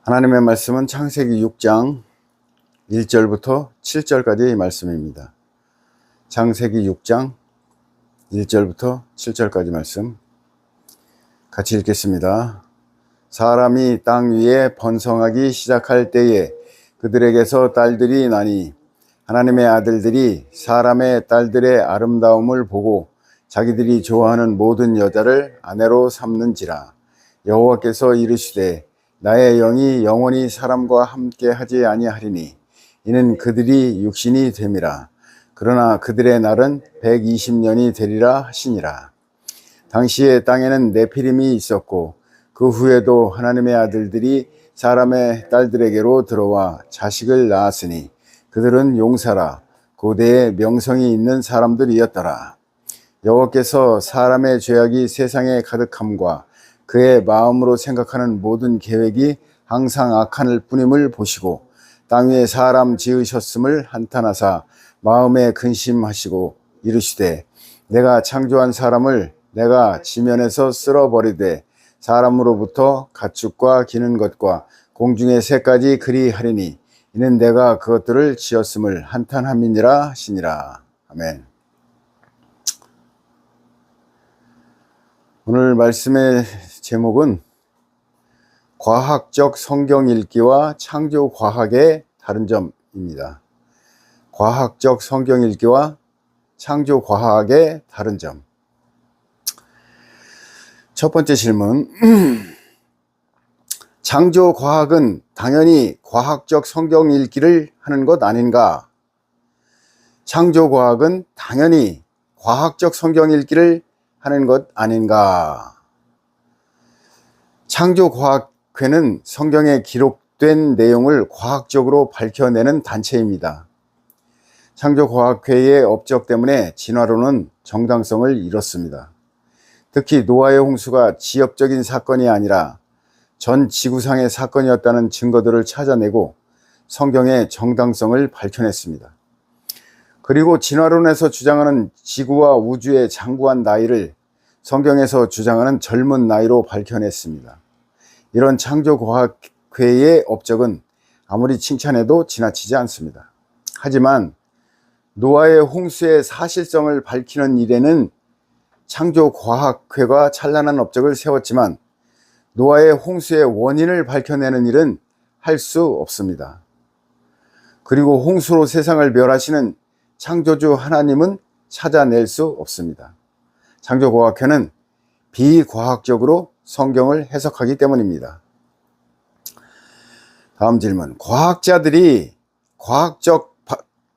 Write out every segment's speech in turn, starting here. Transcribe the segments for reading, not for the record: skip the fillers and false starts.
하나님의 말씀은 창세기 6장 1절부터 7절까지의 말씀입니다. 창세기 6장 1절부터 7절까지 말씀 같이 읽겠습니다. 사람이 땅 위에 번성하기 시작할 때에 그들에게서 딸들이 나니 하나님의 아들들이 사람의 딸들의 아름다움을 보고 자기들이 좋아하는 모든 여자를 아내로 삼는지라. 여호와께서 이르시되 나의 영이 영원히 사람과 함께 하지 아니하리니 이는 그들이 육신이 됨이라. 그러나 그들의 날은 120년이 되리라 하시니라. 당시에 땅에는 네피림이 있었고 그 후에도 하나님의 아들들이 사람의 딸들에게로 들어와 자식을 낳았으니 그들은 용사라 고대에 명성이 있는 사람들이었더라. 여호와께서 사람의 죄악이 세상에 가득함과 그의 마음으로 생각하는 모든 계획이 항상 악한 뿐임을 보시고 땅 위에 사람 지으셨음을 한탄하사 마음에 근심하시고 이르시되 내가 창조한 사람을 내가 지면에서 쓸어버리되 사람으로부터 가축과 기는 것과 공중의 새까지 그리하리니 이는 내가 그것들을 지었음을 한탄함이니라 하시니라. 아멘. 오늘 말씀의 제목은 과학적 성경 읽기와 창조 과학의 다른 점입니다. 과학적 성경 읽기와 창조 과학의 다른 점. 첫 번째 질문. 창조 과학은 당연히 과학적 성경 읽기를 하는 것 아닌가? 창조 과학은 당연히 과학적 성경 읽기를 하는 것 아닌가? 창조과학회는 성경에 기록된 내용을 과학적으로 밝혀내는 단체입니다. 창조과학회의 업적 때문에 진화론은 정당성을 잃었습니다. 특히 노아의 홍수가 지역적인 사건이 아니라 전 지구상의 사건이었다는 증거들을 찾아내고 성경의 정당성을 밝혀냈습니다. 그리고 진화론에서 주장하는 지구와 우주의 장구한 나이를 성경에서 주장하는 젊은 나이로 밝혀냈습니다. 이런 창조과학회의 업적은 아무리 칭찬해도 지나치지 않습니다. 하지만 노아의 홍수의 사실성을 밝히는 일에는 창조과학회가 찬란한 업적을 세웠지만 노아의 홍수의 원인을 밝혀내는 일은 할 수 없습니다. 그리고 홍수로 세상을 멸하시는 창조주 하나님은 찾아낼 수 없습니다. 창조과학회는 비과학적으로 성경을 해석하기 때문입니다. 다음 질문. 과학자들이 과학적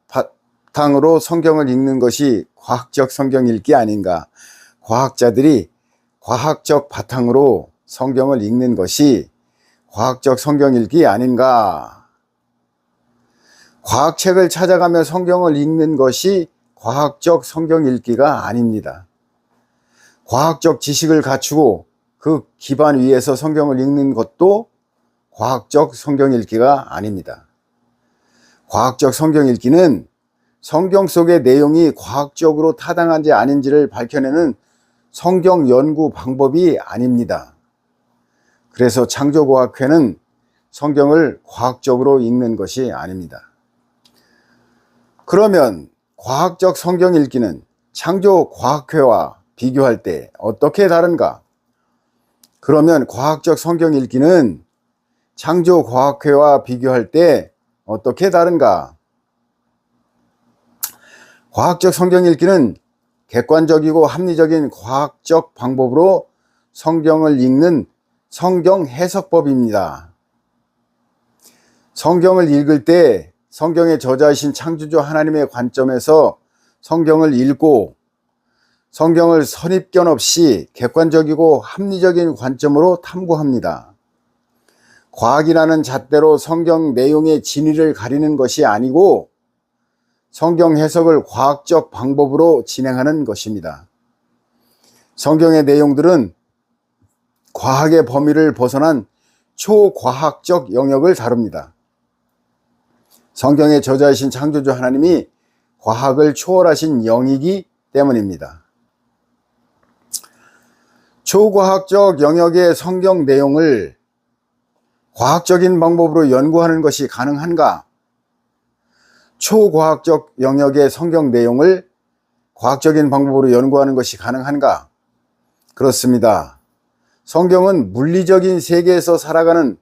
바탕으로 성경을 읽는 것이 과학적 성경 읽기 아닌가? 과학자들이 과학적 바탕으로 성경을 읽는 것이 과학적 성경 읽기 아닌가? 과학책을 찾아가며 성경을 읽는 것이 과학적 성경 읽기가 아닙니다. 과학적 지식을 갖추고 그 기반 위에서 성경을 읽는 것도 과학적 성경 읽기가 아닙니다. 과학적 성경 읽기는 성경 속의 내용이 과학적으로 타당한지 아닌지를 밝혀내는 성경 연구 방법이 아닙니다. 그래서 창조과학회는 성경을 과학적으로 읽는 것이 아닙니다. 그러면 과학적 성경 읽기는 창조과학회와 비교할 때 어떻게 다른가? 그러면 과학적 성경 읽기는 창조과학회와 비교할 때 어떻게 다른가? 과학적 성경 읽기는 객관적이고 합리적인 과학적 방법으로 성경을 읽는 성경 해석법입니다. 성경을 읽을 때 성경의 저자이신 창조주 하나님의 관점에서 성경을 읽고 성경을 선입견 없이 객관적이고 합리적인 관점으로 탐구합니다. 과학이라는 잣대로 성경 내용의 진위를 가리는 것이 아니고 성경 해석을 과학적 방법으로 진행하는 것입니다. 성경의 내용들은 과학의 범위를 벗어난 초과학적 영역을 다룹니다. 성경의 저자이신 창조주 하나님이 과학을 초월하신 영이기 때문입니다. 초과학적 영역의 성경 내용을 과학적인 방법으로 연구하는 것이 가능한가? 초과학적 영역의 성경 내용을 과학적인 방법으로 연구하는 것이 가능한가? 그렇습니다. 성경은 물리적인 세계에서 살아가는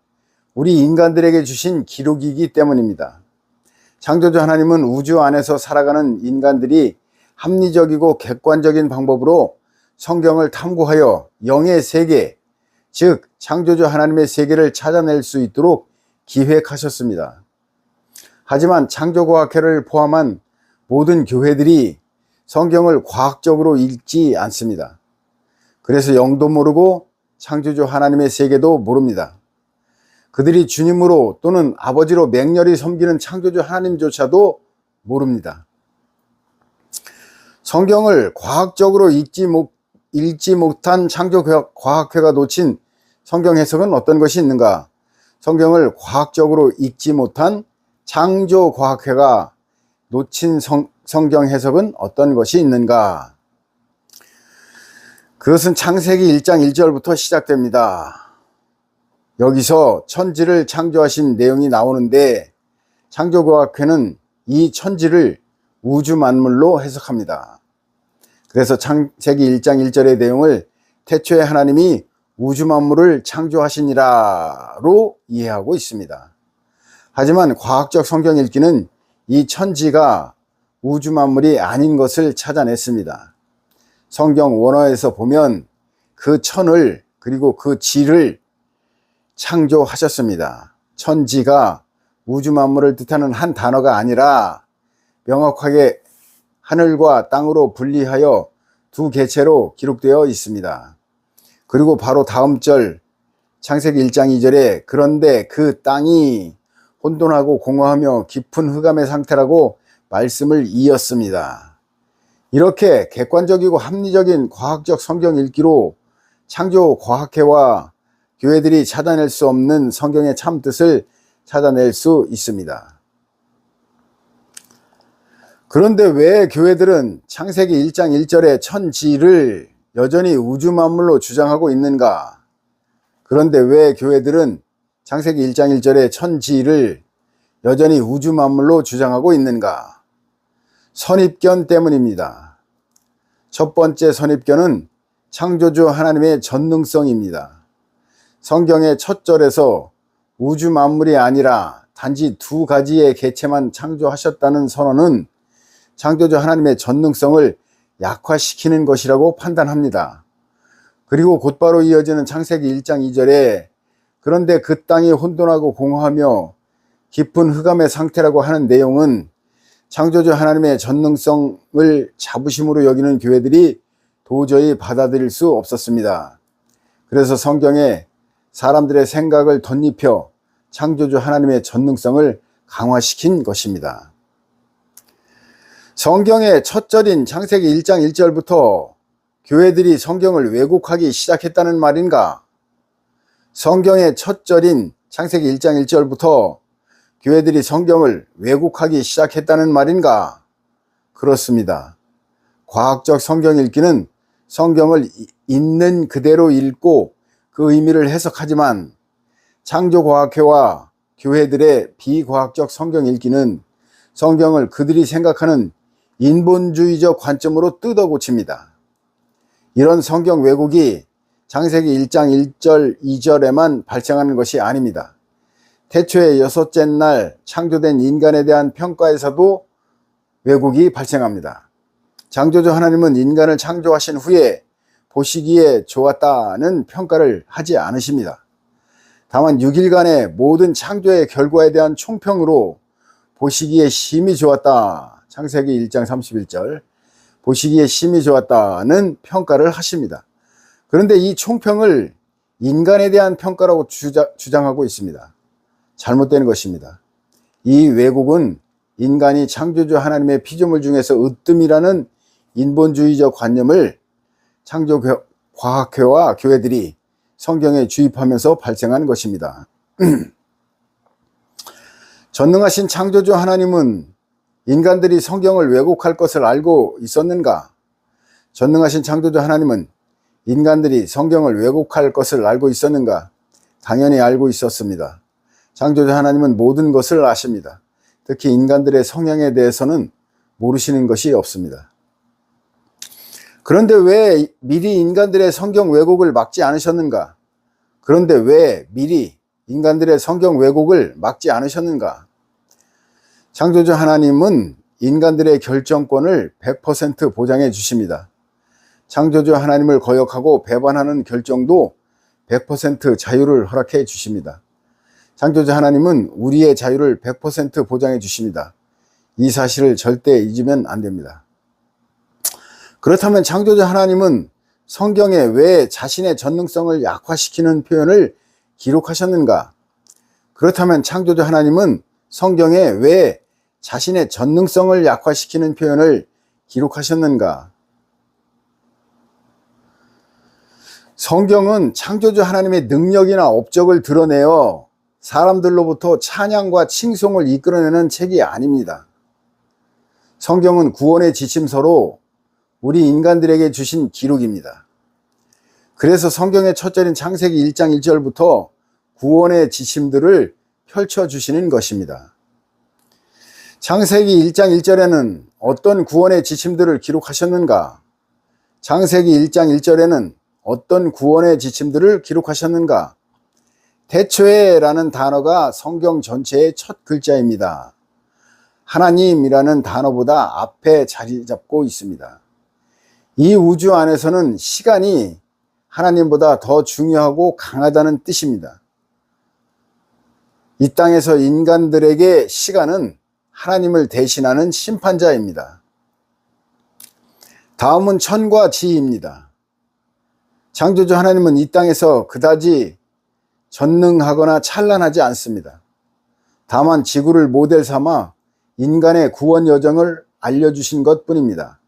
우리 인간들에게 주신 기록이기 때문입니다. 창조주 하나님은 우주 안에서 살아가는 인간들이 합리적이고 객관적인 방법으로 성경을 탐구하여 영의 세계, 즉 창조주 하나님의 세계를 찾아낼 수 있도록 기획하셨습니다. 하지만 창조과학회를 포함한 모든 교회들이 성경을 과학적으로 읽지 않습니다. 그래서 영도 모르고 창조주 하나님의 세계도 모릅니다. 그들이 주님으로 또는 아버지로 맹렬히 섬기는 창조주 하나님조차도 모릅니다. 성경을 과학적으로 읽지 못한 창조과학회가 놓친 성경 해석은 어떤 것이 있는가? 성경을 과학적으로 읽지 못한 창조과학회가 놓친 성경 해석은 어떤 것이 있는가? 그것은 창세기 1장 1절부터 시작됩니다. 여기서 천지를 창조하신 내용이 나오는데 창조과학회는 이 천지를 우주 만물로 해석합니다. 그래서 창세기 1장 1절의 내용을 태초에 하나님이 우주 만물을 창조하시니라로 이해하고 있습니다. 하지만 과학적 성경 읽기는 이 천지가 우주 만물이 아닌 것을 찾아냈습니다. 성경 원어에서 보면 그 천을 그리고 그 지를 창조하셨습니다. 천지가 우주 만물을 뜻하는 한 단어가 아니라 명확하게 하늘과 땅으로 분리하여 두 개체로 기록되어 있습니다. 그리고 바로 다음 절 창세기 1장 2절에 그런데 그 땅이 혼돈하고 공허하며 깊은 흑암의 상태라고 말씀을 이었습니다. 이렇게 객관적이고 합리적인 과학적 성경 읽기로 창조과학회와 교회들이 찾아낼 수 없는 성경의 참뜻을 찾아낼 수 있습니다. 그런데 왜 교회들은 창세기 1장 1절의 천지를 여전히 우주 만물로 주장하고 있는가? 그런데 왜 교회들은 창세기 1장 1절의 천지를 여전히 우주 만물로 주장하고 있는가? 선입견 때문입니다. 첫 번째 선입견은 창조주 하나님의 전능성입니다. 성경의 첫 절에서 우주 만물이 아니라 단지 두 가지의 개체만 창조하셨다는 선언은 창조주 하나님의 전능성을 약화시키는 것이라고 판단합니다. 그리고 곧바로 이어지는 창세기 1장 2절에 그런데 그 땅이 혼돈하고 공허하며 깊은 흑암의 상태라고 하는 내용은 창조주 하나님의 전능성을 자부심으로 여기는 교회들이 도저히 받아들일 수 없었습니다. 그래서 성경에 사람들의 생각을 덧입혀 창조주 하나님의 전능성을 강화시킨 것입니다. 성경의 첫 절인 창세기 1장 1절부터 교회들이 성경을 왜곡하기 시작했다는 말인가? 성경의 첫 절인 창세기 1장 1절부터 교회들이 성경을 왜곡하기 시작했다는 말인가? 그렇습니다. 과학적 성경 읽기는 성경을 있는 그대로 읽고 그 의미를 해석하지만 창조과학회와 교회들의 비과학적 성경 읽기는 성경을 그들이 생각하는 인본주의적 관점으로 뜯어 고칩니다. 이런 성경 왜곡이 창세기 1장 1절 2절에만 발생하는 것이 아닙니다. 태초의 여섯째 날 창조된 인간에 대한 평가에서도 왜곡이 발생합니다. 창조주 하나님은 인간을 창조하신 후에 보시기에 좋았다는 평가를 하지 않으십니다. 다만 6일간의 모든 창조의 결과에 대한 총평으로 보시기에 심히 좋았다. 창세기 1장 31절 보시기에 심히 좋았다는 평가를 하십니다. 그런데 이 총평을 인간에 대한 평가라고 주장하고 있습니다. 잘못된 것입니다. 이 왜곡은 인간이 창조주 하나님의 피조물 중에서 으뜸이라는 인본주의적 관념을 창조과학회와 교회들이 성경에 주입하면서 발생한 것입니다. 전능하신 창조주 하나님은 인간들이 성경을 왜곡할 것을 알고 있었는가? 전능하신 창조주 하나님은 인간들이 성경을 왜곡할 것을 알고 있었는가? 당연히 알고 있었습니다. 창조주 하나님은 모든 것을 아십니다. 특히 인간들의 성향에 대해서는 모르시는 것이 없습니다. 그런데 왜 미리 인간들의 성경 왜곡을 막지 않으셨는가? 그런데 왜 미리 인간들의 성경 왜곡을 막지 않으셨는가? 창조주 하나님은 인간들의 결정권을 100% 보장해 주십니다. 창조주 하나님을 거역하고 배반하는 결정도 100% 자유를 허락해 주십니다. 창조주 하나님은 우리의 자유를 100% 보장해 주십니다. 이 사실을 절대 잊으면 안 됩니다. 그렇다면 창조주 하나님은 성경에 왜 자신의 전능성을 약화시키는 표현을 기록하셨는가? 그렇다면 창조주 하나님은 성경에 왜 자신의 전능성을 약화시키는 표현을 기록하셨는가? 성경은 창조주 하나님의 능력이나 업적을 드러내어 사람들로부터 찬양과 칭송을 이끌어내는 책이 아닙니다. 성경은 구원의 지침서로 우리 인간들에게 주신 기록입니다. 그래서 성경의 첫 절인 창세기 1장 1절부터 구원의 지침들을 펼쳐주시는 것입니다. 창세기 1장 1절에는 어떤 구원의 지침들을 기록하셨는가? 창세기 1장 1절에는 어떤 구원의 지침들을 기록하셨는가? 태초에 라는 단어가 성경 전체의 첫 글자입니다. 하나님이라는 단어보다 앞에 자리 잡고 있습니다. 이 우주 안에서는 시간이 하나님보다 더 중요하고 강하다는 뜻입니다. 이 땅에서 인간들에게 시간은 하나님을 대신하는 심판자입니다. 다음은 천과 지입니다. 창조주 하나님은 이 땅에서 그다지 전능하거나 찬란하지 않습니다. 다만 지구를 모델 삼아 인간의 구원 여정을 알려주신 것 뿐입니다.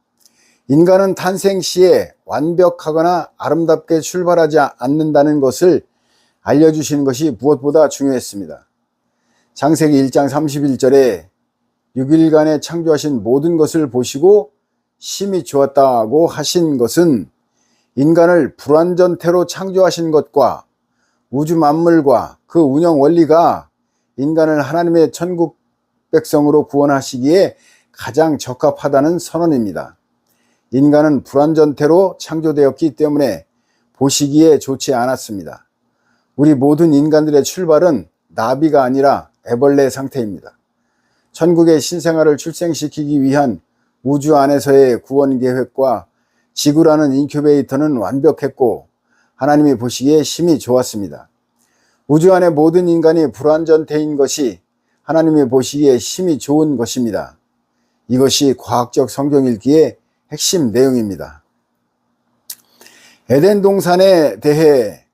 인간은 탄생 시에 완벽하거나 아름답게 출발하지 않는다는 것을 알려주시는 것이 무엇보다 중요했습니다. 창세기 1장 31절에 6일간에 창조하신 모든 것을 보시고 심히 좋았다고 하신 것은 인간을 불완전태로 창조하신 것과 우주 만물과 그 운영 원리가 인간을 하나님의 천국 백성으로 구원하시기에 가장 적합하다는 선언입니다. 인간은 불완전태로 창조되었기 때문에 보시기에 좋지 않았습니다. 우리 모든 인간들의 출발은 나비가 아니라 애벌레 상태입니다. 천국의 신생아를 출생시키기 위한 우주 안에서의 구원 계획과 지구라는 인큐베이터는 완벽했고 하나님이 보시기에 심히 좋았습니다. 우주 안의 모든 인간이 불완전태인 것이 하나님이 보시기에 심히 좋은 것입니다. 이것이 과학적 성경 읽기의 핵심 내용입니다. 에덴 동산에 대해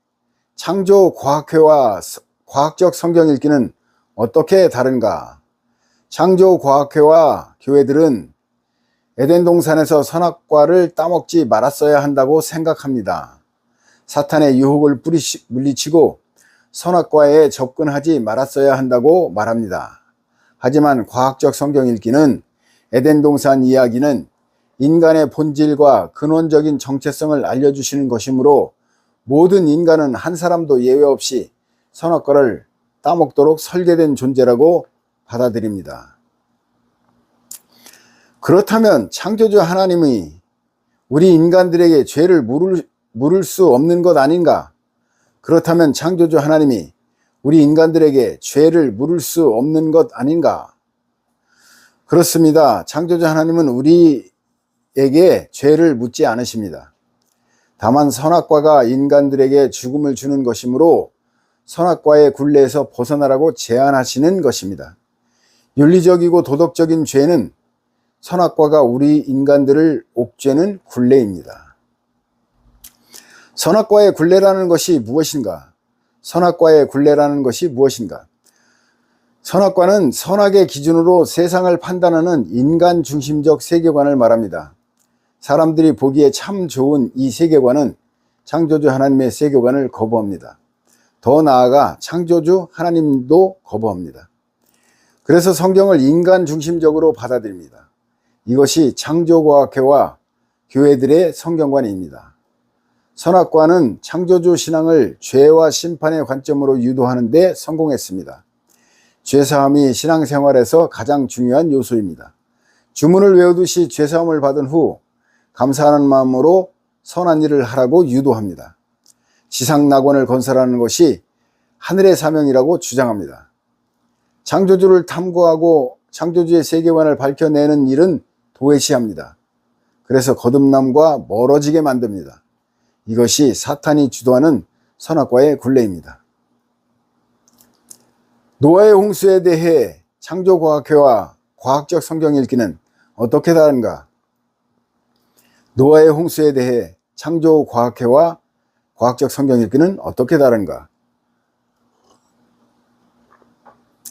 창조 과학회와 과학적 성경 읽기는 어떻게 다른가? 창조 과학회와 교회들은 에덴 동산에서 선악과를 따먹지 말았어야 한다고 생각합니다. 사탄의 유혹을 물리치고 선악과에 접근하지 말았어야 한다고 말합니다. 하지만 과학적 성경 읽기는 에덴 동산 이야기는 인간의 본질과 근원적인 정체성을 알려주시는 것이므로 모든 인간은 한 사람도 예외 없이 선악과를 따먹도록 설계된 존재라고 받아들입니다. 그렇다면 창조주 하나님이 우리 인간들에게 죄를 물을 수 없는 것 아닌가? 그렇다면 창조주 하나님이 우리 인간들에게 죄를 물을 수 없는 것 아닌가? 그렇습니다. 창조주 하나님은 우리에게 죄를 묻지 않으십니다. 다만 선악과가 인간들에게 죽음을 주는 것이므로 선악과의 굴레에서 벗어나라고 제안하시는 것입니다. 윤리적이고 도덕적인 죄는 선악과가 우리 인간들을 옥죄는 굴레입니다. 선악과의 굴레라는 것이 무엇인가? 선악과의 굴레라는 것이 무엇인가? 선악과는 선악의 기준으로 세상을 판단하는 인간 중심적 세계관을 말합니다. 사람들이 보기에 참 좋은 이 세계관은 창조주 하나님의 세계관을 거부합니다. 더 나아가 창조주 하나님도 거부합니다. 그래서 성경을 인간 중심적으로 받아들입니다. 이것이 창조과학회와 교회들의 성경관입니다. 선악과는 창조주 신앙을 죄와 심판의 관점으로 유도하는 데 성공했습니다. 죄사함이 신앙생활에서 가장 중요한 요소입니다. 주문을 외우듯이 죄사함을 받은 후 감사하는 마음으로 선한 일을 하라고 유도합니다. 지상낙원을 건설하는 것이 하늘의 사명이라고 주장합니다. 창조주를 탐구하고 창조주의 세계관을 밝혀내는 일은 도외시합니다. 그래서 거듭남과 멀어지게 만듭니다. 이것이 사탄이 주도하는 선악과의 굴레입니다. 노아의 홍수에 대해 창조과학회와 과학적 성경 읽기는 어떻게 다른가? 노아의 홍수에 대해 창조과학회와 과학적 성경 읽기는 어떻게 다른가?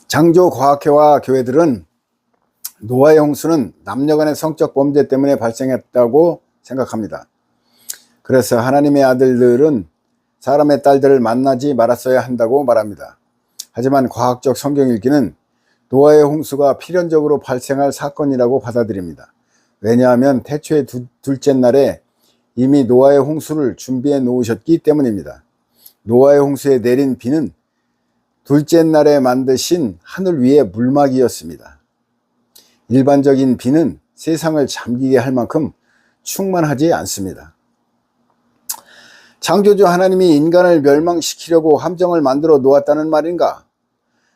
창조과학회와 교회들은 노아의 홍수는 남녀간의 성적 범죄 때문에 발생했다고 생각합니다. 그래서 하나님의 아들들은 사람의 딸들을 만나지 말았어야 한다고 말합니다. 하지만 과학적 성경 읽기는 노아의 홍수가 필연적으로 발생할 사건이라고 받아들입니다. 왜냐하면 태초의 둘째 날에 이미 노아의 홍수를 준비해 놓으셨기 때문입니다. 노아의 홍수에 내린 비는 둘째 날에 만드신 하늘 위의 물막이었습니다. 일반적인 비는 세상을 잠기게 할 만큼 충만하지 않습니다. 창조주 하나님이 인간을 멸망시키려고 함정을 만들어 놓았다는 말인가?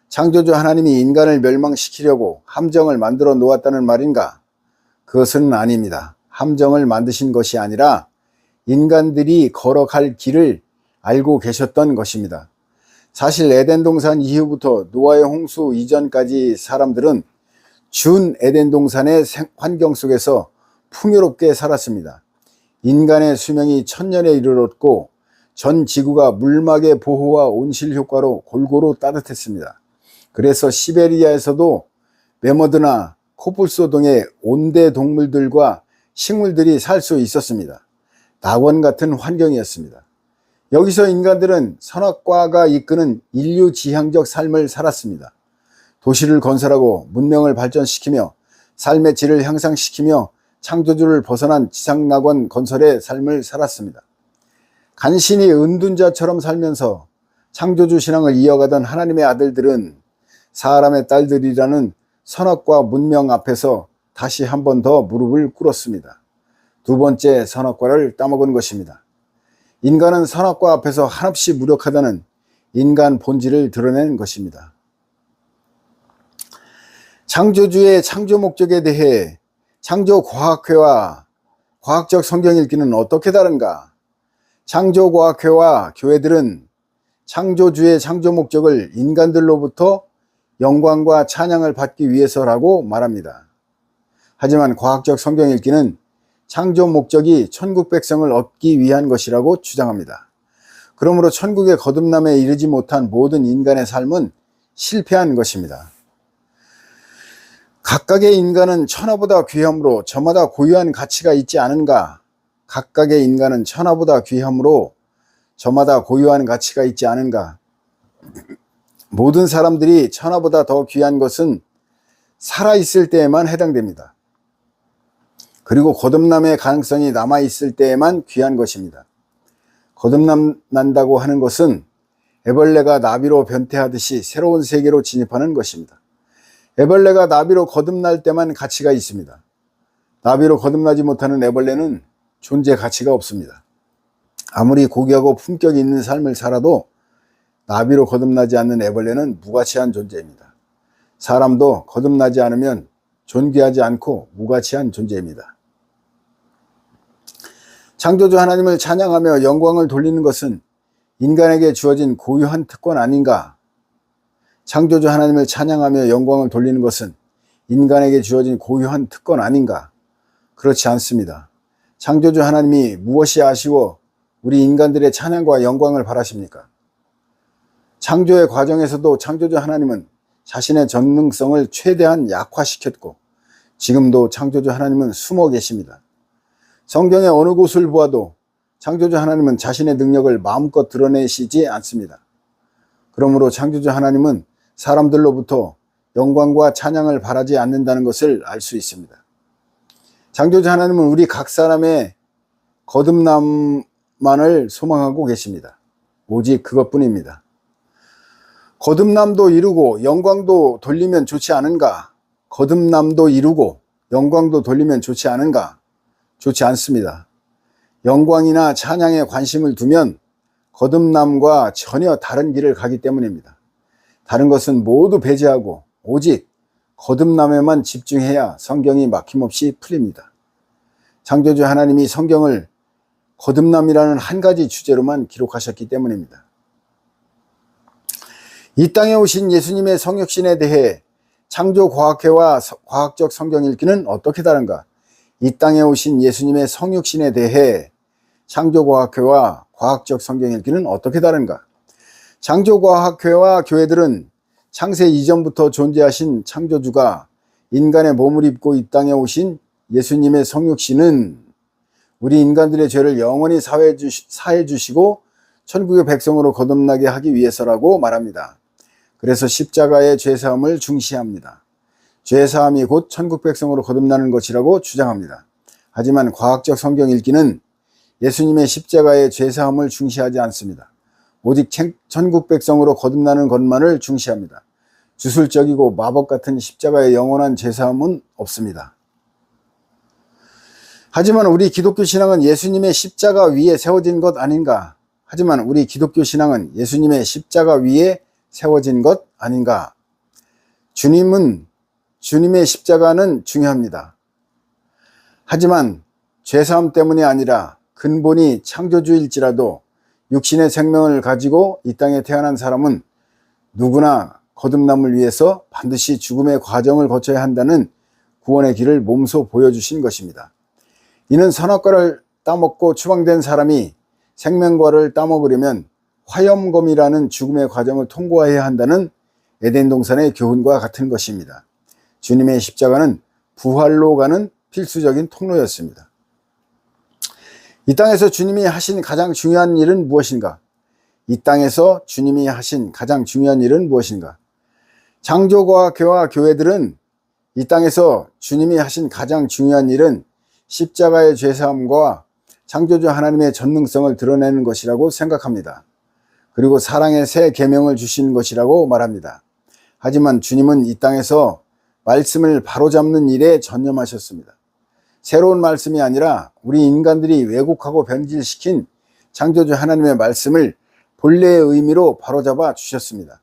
창조주 하나님이 인간을 멸망시키려고 함정을 만들어 놓았다는 말인가? 그것은 아닙니다. 함정을 만드신 것이 아니라 인간들이 걸어갈 길을 알고 계셨던 것입니다. 사실 에덴 동산 이후부터 노아의 홍수 이전까지 사람들은 준 에덴 동산의 환경 속에서 풍요롭게 살았습니다. 인간의 수명이 1000년에 이르렀고 전 지구가 물막의 보호와 온실 효과로 골고루 따뜻했습니다. 그래서 시베리아에서도 메머드나 코뿔소 등의 온대 동물들과 식물들이 살 수 있었습니다. 낙원 같은 환경이었습니다. 여기서 인간들은 선악과가 이끄는 인류지향적 삶을 살았습니다. 도시를 건설하고 문명을 발전시키며 삶의 질을 향상시키며 창조주를 벗어난 지상낙원 건설의 삶을 살았습니다. 간신히 은둔자처럼 살면서 창조주 신앙을 이어가던 하나님의 아들들은 사람의 딸들이라는 선악과 문명 앞에서 다시 한 번 더 무릎을 꿇었습니다. 두 번째 선악과를 따먹은 것입니다. 인간은 선악과 앞에서 한없이 무력하다는 인간 본질을 드러낸 것입니다. 창조주의 창조 목적에 대해 창조과학회와 과학적 성경 읽기는 어떻게 다른가? 창조과학회와 교회들은 창조주의 창조 목적을 인간들로부터 영광과 찬양을 받기 위해서라고 말합니다. 하지만 과학적 성경 읽기는 창조 목적이 천국 백성을 얻기 위한 것이라고 주장합니다. 그러므로 천국의 거듭남에 이르지 못한 모든 인간의 삶은 실패한 것입니다. 각각의 인간은 천하보다 귀함으로 저마다 고유한 가치가 있지 않은가? 각각의 인간은 천하보다 귀함으로 저마다 고유한 가치가 있지 않은가? 모든 사람들이 천하보다 더 귀한 것은 살아있을 때에만 해당됩니다. 그리고 거듭남의 가능성이 남아있을 때에만 귀한 것입니다. 거듭난다고 하는 것은 애벌레가 나비로 변태하듯이 새로운 세계로 진입하는 것입니다. 애벌레가 나비로 거듭날 때만 가치가 있습니다. 나비로 거듭나지 못하는 애벌레는 존재 가치가 없습니다. 아무리 고귀하고 품격이 있는 삶을 살아도 나비로 거듭나지 않는 애벌레는 무가치한 존재입니다. 사람도 거듭나지 않으면 존귀하지 않고 무가치한 존재입니다. 창조주 하나님을 찬양하며 영광을 돌리는 것은 인간에게 주어진 고유한 특권 아닌가? 창조주 하나님을 찬양하며 영광을 돌리는 것은 인간에게 주어진 고유한 특권 아닌가? 그렇지 않습니다. 창조주 하나님이 무엇이 아쉬워 우리 인간들의 찬양과 영광을 바라십니까? 창조의 과정에서도 창조주 하나님은 자신의 전능성을 최대한 약화시켰고 지금도 창조주 하나님은 숨어 계십니다. 성경의 어느 곳을 보아도 창조주 하나님은 자신의 능력을 마음껏 드러내시지 않습니다. 그러므로 창조주 하나님은 사람들로부터 영광과 찬양을 바라지 않는다는 것을 알 수 있습니다. 창조주 하나님은 우리 각 사람의 거듭남만을 소망하고 계십니다. 오직 그것뿐입니다. 거듭남도 이루고 영광도 돌리면 좋지 않은가? 거듭남도 이루고 영광도 돌리면 좋지 않은가? 좋지 않습니다. 영광이나 찬양에 관심을 두면 거듭남과 전혀 다른 길을 가기 때문입니다. 다른 것은 모두 배제하고 오직 거듭남에만 집중해야 성경이 막힘없이 풀립니다. 창조주 하나님이 성경을 거듭남이라는 한 가지 주제로만 기록하셨기 때문입니다. 이 땅에 오신 예수님의 성육신에 대해 창조과학회와 과학적 성경 읽기는 어떻게 다른가? 이 땅에 오신 예수님의 성육신에 대해 창조과학회와 과학적 성경 읽기는 어떻게 다른가? 창조과학회와 교회들은 창세 이전부터 존재하신 창조주가 인간의 몸을 입고 이 땅에 오신 예수님의 성육신은 우리 인간들의 죄를 영원히 사해 주시고 천국의 백성으로 거듭나게 하기 위해서라고 말합니다. 그래서 십자가의 죄사함을 중시합니다. 죄사함이 곧 천국 백성으로 거듭나는 것이라고 주장합니다. 하지만 과학적 성경 읽기는 예수님의 십자가의 죄사함을 중시하지 않습니다. 오직 천국 백성으로 거듭나는 것만을 중시합니다. 주술적이고 마법 같은 십자가의 영원한 죄사함은 없습니다. 하지만 우리 기독교 신앙은 예수님의 십자가 위에 세워진 것 아닌가? 하지만 우리 기독교 신앙은 예수님의 십자가 위에 세워진 것 아닌가? 주님의 십자가는 중요합니다. 하지만 죄사함 때문이 아니라 근본이 창조주일지라도 육신의 생명을 가지고 이 땅에 태어난 사람은 누구나 거듭남을 위해서 반드시 죽음의 과정을 거쳐야 한다는 구원의 길을 몸소 보여주신 것입니다. 이는 선악과를 따먹고 추방된 사람이 생명과를 따먹으려면 화염검이라는 죽음의 과정을 통과해야 한다는 에덴 동산의 교훈과 같은 것입니다. 주님의 십자가는 부활로 가는 필수적인 통로였습니다. 이 땅에서 주님이 하신 가장 중요한 일은 무엇인가? 이 땅에서 주님이 하신 가장 중요한 일은 무엇인가? 창조과학회와 교회들은 이 땅에서 주님이 하신 가장 중요한 일은 십자가의 죄사함과 창조주 하나님의 전능성을 드러내는 것이라고 생각합니다. 그리고 사랑의 새 계명을 주신 것이라고 말합니다. 하지만 주님은 이 땅에서 말씀을 바로잡는 일에 전념하셨습니다. 새로운 말씀이 아니라 우리 인간들이 왜곡하고 변질시킨 창조주 하나님의 말씀을 본래의 의미로 바로잡아 주셨습니다.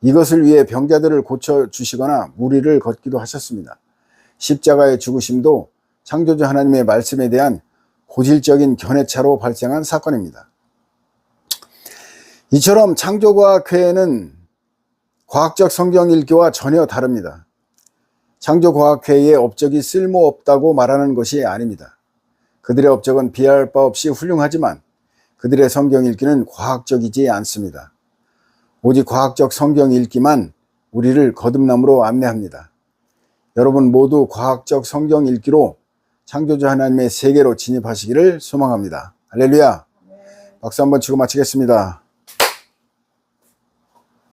이것을 위해 병자들을 고쳐주시거나 무리를 걷기도 하셨습니다. 십자가의 죽으심도 창조주 하나님의 말씀에 대한 고질적인 견해차로 발생한 사건입니다. 이처럼 창조과학회는 과학적 성경 읽기와 전혀 다릅니다. 창조과학회의 업적이 쓸모없다고 말하는 것이 아닙니다. 그들의 업적은 비할 바 없이 훌륭하지만 그들의 성경 읽기는 과학적이지 않습니다. 오직 과학적 성경 읽기만 우리를 거듭남으로 안내합니다. 여러분 모두 과학적 성경 읽기로 창조주 하나님의 세계로 진입하시기를 소망합니다. 할렐루야! 박수 한번 치고 마치겠습니다.